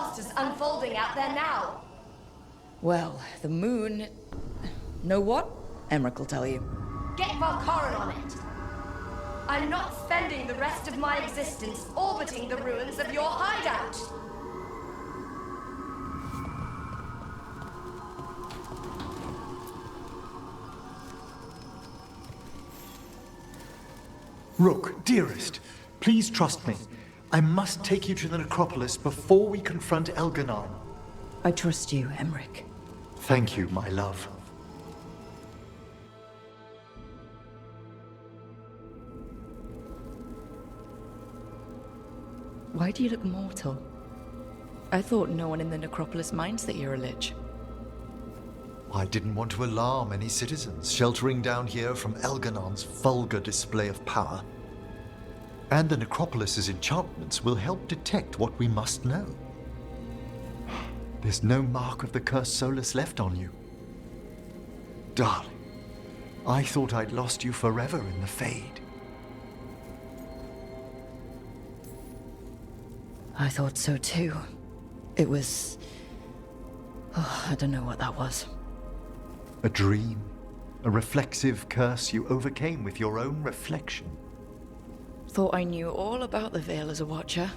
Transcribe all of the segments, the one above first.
disasters unfolding out there now? Well, the moon... Know what? Emmrich will tell you. Get Valkaran on it. I'm not spending the rest of my existence orbiting the ruins of your hideout. Rook, dearest, please trust me. I must take you to the necropolis before we confront Elganon. I trust you, Emmrich. Thank you, my love. Why do you look mortal? I thought no one in the necropolis minds that you're a lich. I didn't want to alarm any citizens sheltering down here from Elganon's vulgar display of power. And the necropolis's enchantments will help detect what we must know. There's no mark of the cursed Solas left on you. Darling, I thought I'd lost you forever in the Fade. I thought so too. It was... Oh, I don't know what that was. A dream, a reflexive curse you overcame with your own reflection. Thought I knew all about the Veil as a Watcher.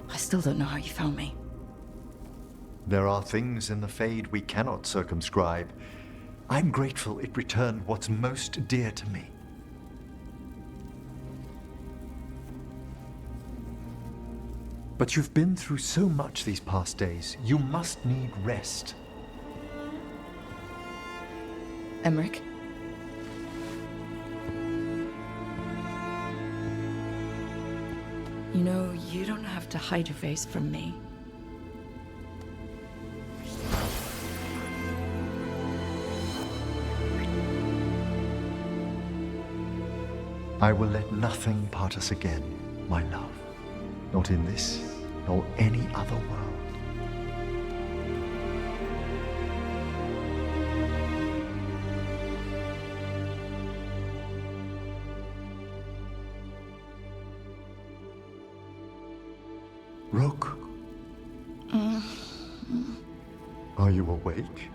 I still don't know how you found me. There are things in the Fade we cannot circumscribe. I'm grateful it returned what's most dear to me. But you've been through so much these past days, you must need rest. Emmrich? You know, you don't have to hide your face from me. I will let nothing part us again, my love. Not in this, nor any other world. Rook? Are you awake?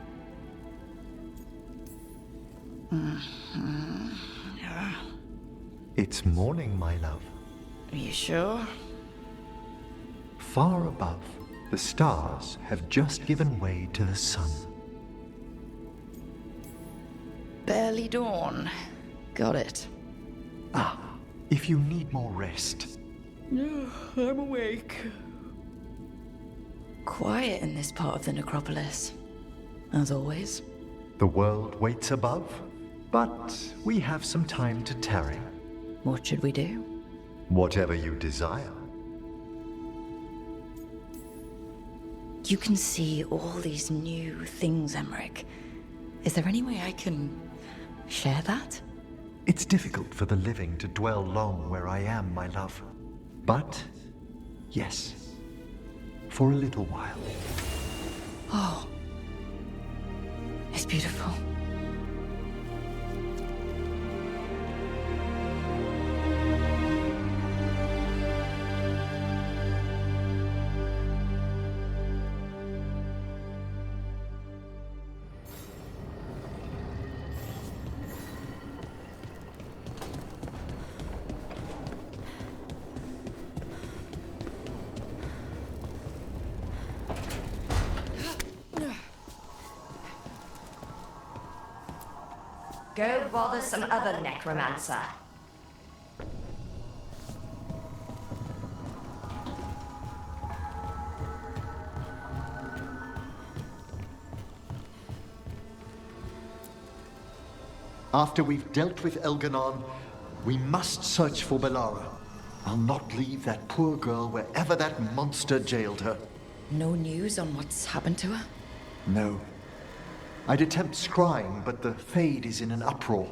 It's morning, my love. Are you sure? Far above, the stars have just given way to the sun. Barely dawn. Got it. Ah, if you need more rest. I'm awake. Quiet in this part of the necropolis. As always. The world waits above, but we have some time to tarry. What should we do? Whatever you desire. You can see all these new things, Emmrich. Is there any way I can share that? It's difficult for the living to dwell long where I am, my love. But, yes, for a little while. Oh, it's beautiful. Go bother some other necromancer. After we've dealt with Elganon, we must search for Bellara. I'll not leave that poor girl wherever that monster jailed her. No news on what's happened to her? No. I'd attempt scrying, but the Fade is in an uproar.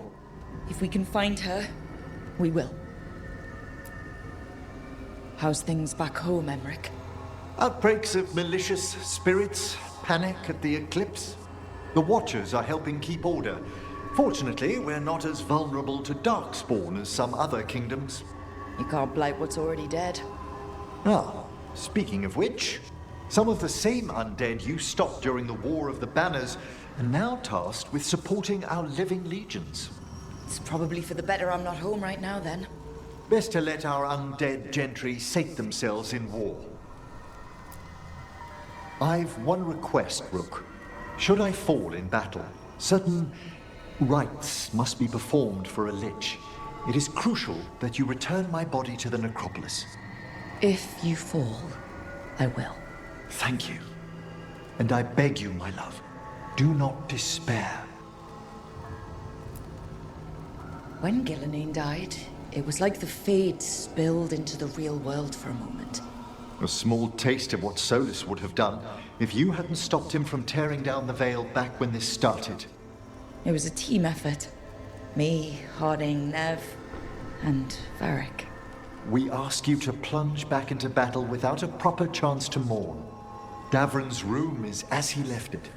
If we can find her, we will. How's things back home, Emmrich? Outbreaks of malicious spirits, panic at the eclipse. The Watchers are helping keep order. Fortunately, we're not as vulnerable to darkspawn as some other kingdoms. You can't blight what's already dead. Ah, speaking of which, Some of the same undead you stopped during the War of the Banners are now tasked with supporting our living legions. It's probably for the better I'm not home right now, then. Best to let our undead gentry sate themselves in war. I've one request, Rook. Should I fall in battle, certain rites must be performed for a lich. It is crucial that you return my body to the necropolis. If you fall, I will. Thank you. And I beg you, my love, do not despair. When Gillenane died, it was like the Fade spilled into the real world for a moment. A small taste of what Solas would have done if you hadn't stopped him from tearing down the Veil back when this started. It was a team effort. Me, Harding, Neve, and Varric. We ask you to plunge back into battle without a proper chance to mourn. Davrin's room is as he left it,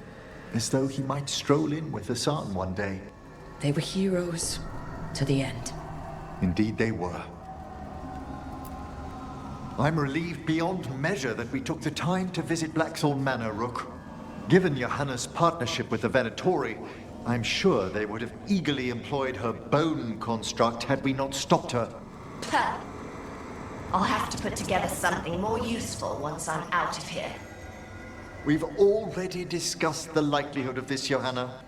as though he might stroll in with Hassan one day. They were heroes to the end. Indeed they were. I'm relieved beyond measure that we took the time to visit Blackthorn Manor, Rook. Given Johanna's partnership with the Venatori, I'm sure they would have eagerly employed her bone construct had we not stopped her. Puh. I'll have to put together something more useful once I'm out of here. We've already discussed the likelihood of this, Johanna.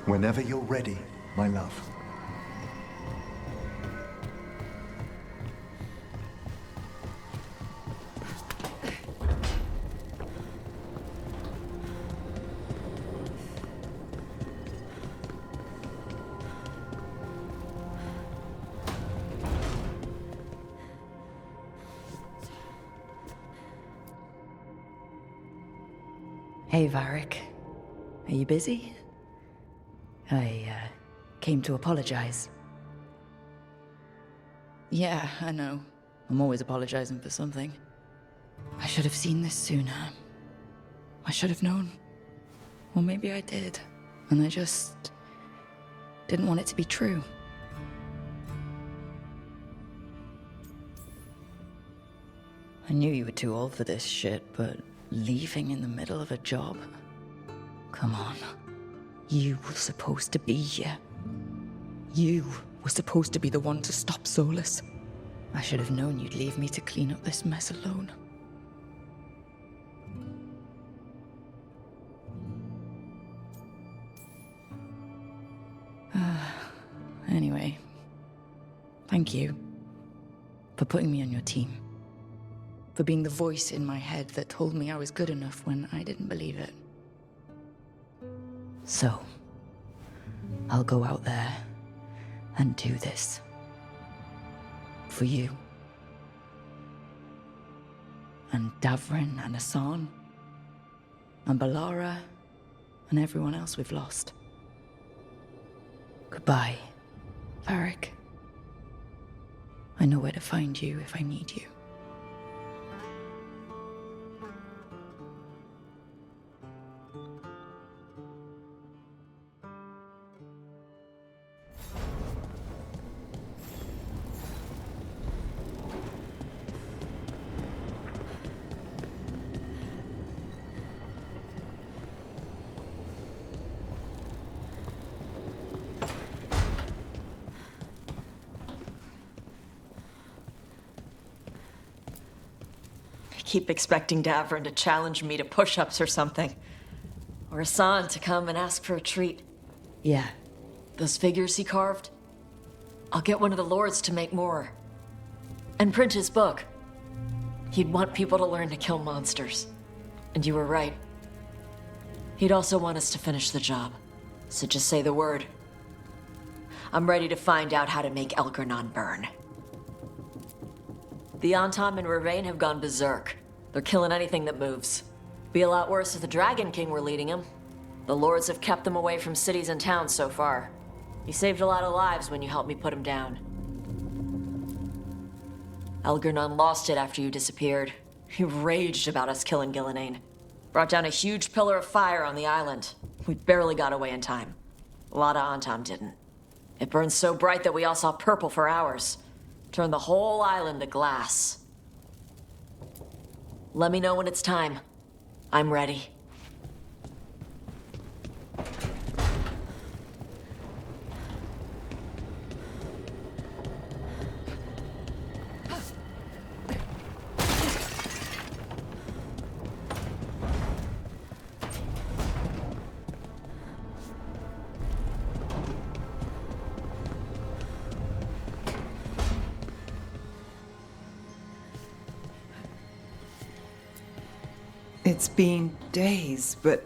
Whenever you're ready, my love. Hey, Varric. Are you busy? I came to apologize. Yeah, I know. I'm always apologizing for something. I should have seen this sooner. I should have known. Or maybe I did, and I just didn't want it to be true. I knew you were too old for this shit, but leaving in the middle of a job? Come on. You were supposed to be here. You were supposed to be the one to stop Solas. I should have known you'd leave me to clean up this mess alone. Anyway, thank you for putting me on your team. For being the voice in my head that told me I was good enough when I didn't believe it. So, I'll go out there and do this. For you. And Davrin and Hassan. And Bellara. And everyone else we've lost. Goodbye, Varric. I know where to find you if I need you. Keep expecting Davrin to challenge me to push-ups or something. Or Hassan to come and ask for a treat. Yeah. Those figures he carved? I'll get one of the lords to make more. And print his book. He'd want people to learn to kill monsters. And you were right. He'd also want us to finish the job. So just say the word. I'm ready to find out how to make Elgernon burn. The Antam and Ravain have gone berserk. They're killing anything that moves. Be a lot worse if the Dragon King were leading them. The lords have kept them away from cities and towns so far. You saved a lot of lives when you helped me put him down. Elgernon lost it after you disappeared. He raged about us killing Gillenane. Brought down a huge pillar of fire on the island. We barely got away in time. A lot of Antam didn't. It burned so bright that we all saw purple for hours. Turned the whole island to glass. Let me know when it's time. I'm ready. It's been days, but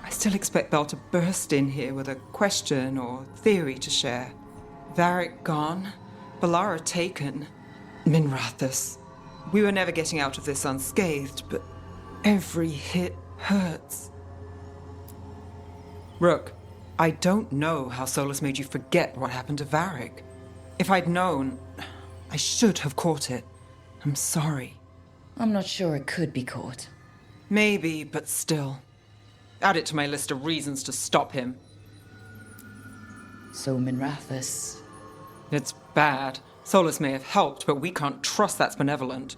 I still expect Belle to burst in here with a question or theory to share. Varric gone, Bellara taken, Minrathous. We were never getting out of this unscathed, but every hit hurts. Rook, I don't know how Solas made you forget what happened to Varric. If I'd known, I should have caught it. I'm sorry. I'm not sure it could be caught. Maybe, but still. Add it to my list of reasons to stop him. So Minrathous. It's bad. Solas may have helped, but we can't trust that's benevolent.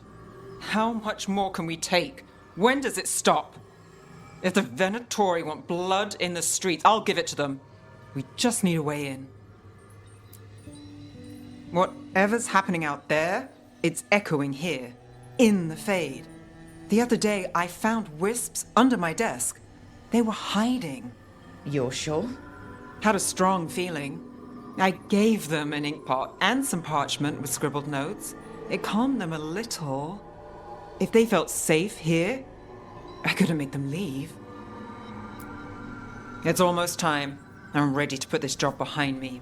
How much more can we take? When does it stop? If the Venatori want blood in the streets, I'll give it to them. We just need a way in. Whatever's happening out there, it's echoing here, in the Fade. The other day, I found wisps under my desk. They were hiding. You're sure? Had a strong feeling. I gave them an inkpot and some parchment with scribbled notes. It calmed them a little. If they felt safe here, I couldn't make them leave. It's almost time. I'm ready to put this job behind me.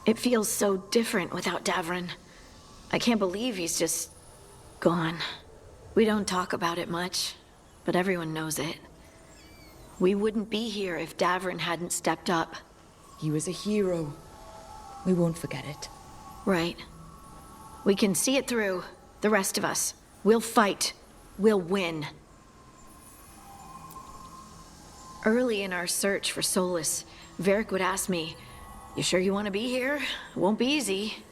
It feels so different without Davrin. I can't believe he's just gone. We don't talk about it much, but everyone knows it. We wouldn't be here if Davrin hadn't stepped up. He was a hero. We won't forget it. Right. We can see it through, the rest of us. We'll fight. We'll win. Early in our search for Solas, Varric would ask me, "You sure you want to be here? It won't be easy."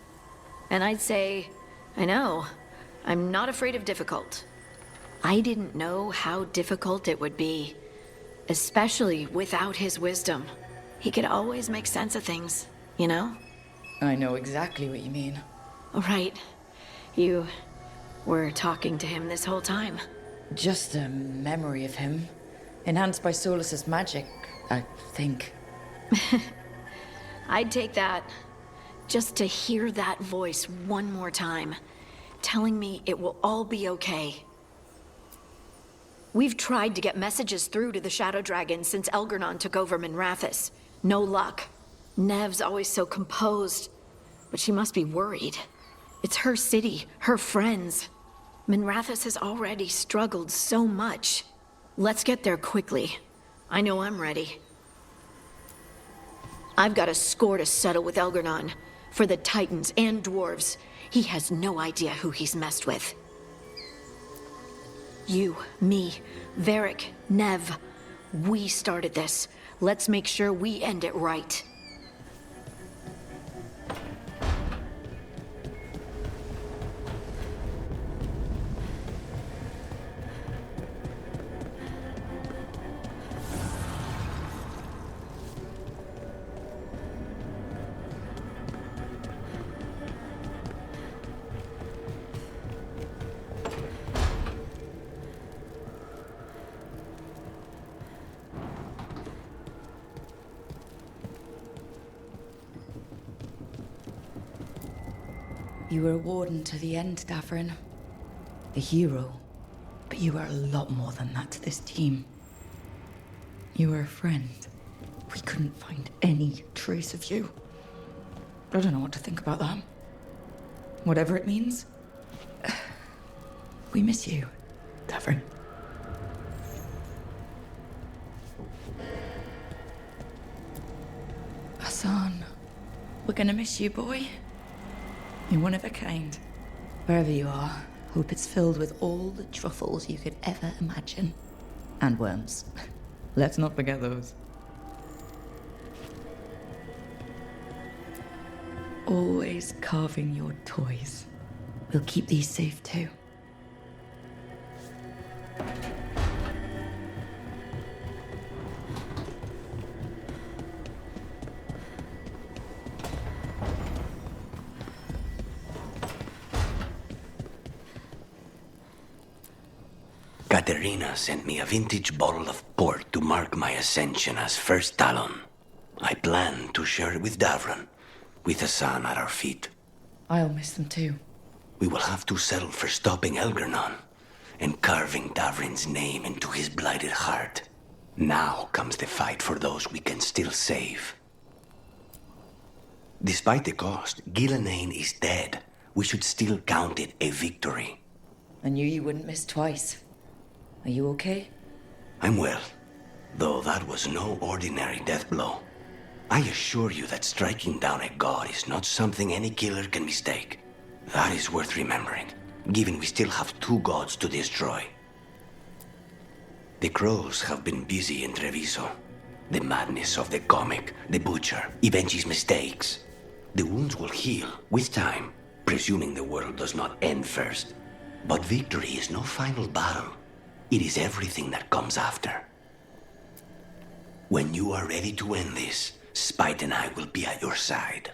And I'd say, "I know. I'm not afraid of difficult." I didn't know how difficult it would be, especially without his wisdom. He could always make sense of things, you know? I know exactly what you mean. Right. You were talking to him this whole time. Just a memory of him. Enhanced by Solas's magic, I think. I'd take that. Just to hear that voice one more time, telling me it will all be okay. We've tried to get messages through to the Shadow Dragon since Elgernon took over Minrathous. No luck. Neve's always so composed, but she must be worried. It's her city, her friends. Minrathous has already struggled so much. Let's get there quickly. I know I'm ready. I've got a score to settle with Elgernon. For the Titans and Dwarves. He has no idea who he's messed with. You, me, Varric, Neve. We started this. Let's make sure we end it right. You were a warden to the end, Davrin. The hero. But you were a lot more than that to this team. You were a friend. We couldn't find any trace of you. I don't know what to think about that. Whatever it means. We miss you, Davrin. Hassan, we're gonna miss you, boy. You're one of a kind. Wherever you are, hope it's filled with all the truffles you could ever imagine. And worms. Let's not forget those. Always carving your toys. We'll keep these safe too. Katerina sent me a vintage bottle of port to mark my ascension as First Talon. I plan to share it with Davrin, with the sun at our feet. I'll miss them too. We will have to settle for stopping Elgarnon and carving Davrin's name into his blighted heart. Now comes the fight for those we can still save. Despite the cost, Gillenane is dead. We should still count it a victory. I knew you wouldn't miss twice. Are you okay? I'm well, though that was no ordinary death blow. I assure you that striking down a god is not something any killer can mistake. That is worth remembering, given we still have 2 gods to destroy. The crows have been busy in Treviso. The madness of the comic, the butcher, Evenchi's mistakes. The wounds will heal with time, presuming the world does not end first. But victory is no final battle. It is everything that comes after. When you are ready to end this, Spite and I will be at your side.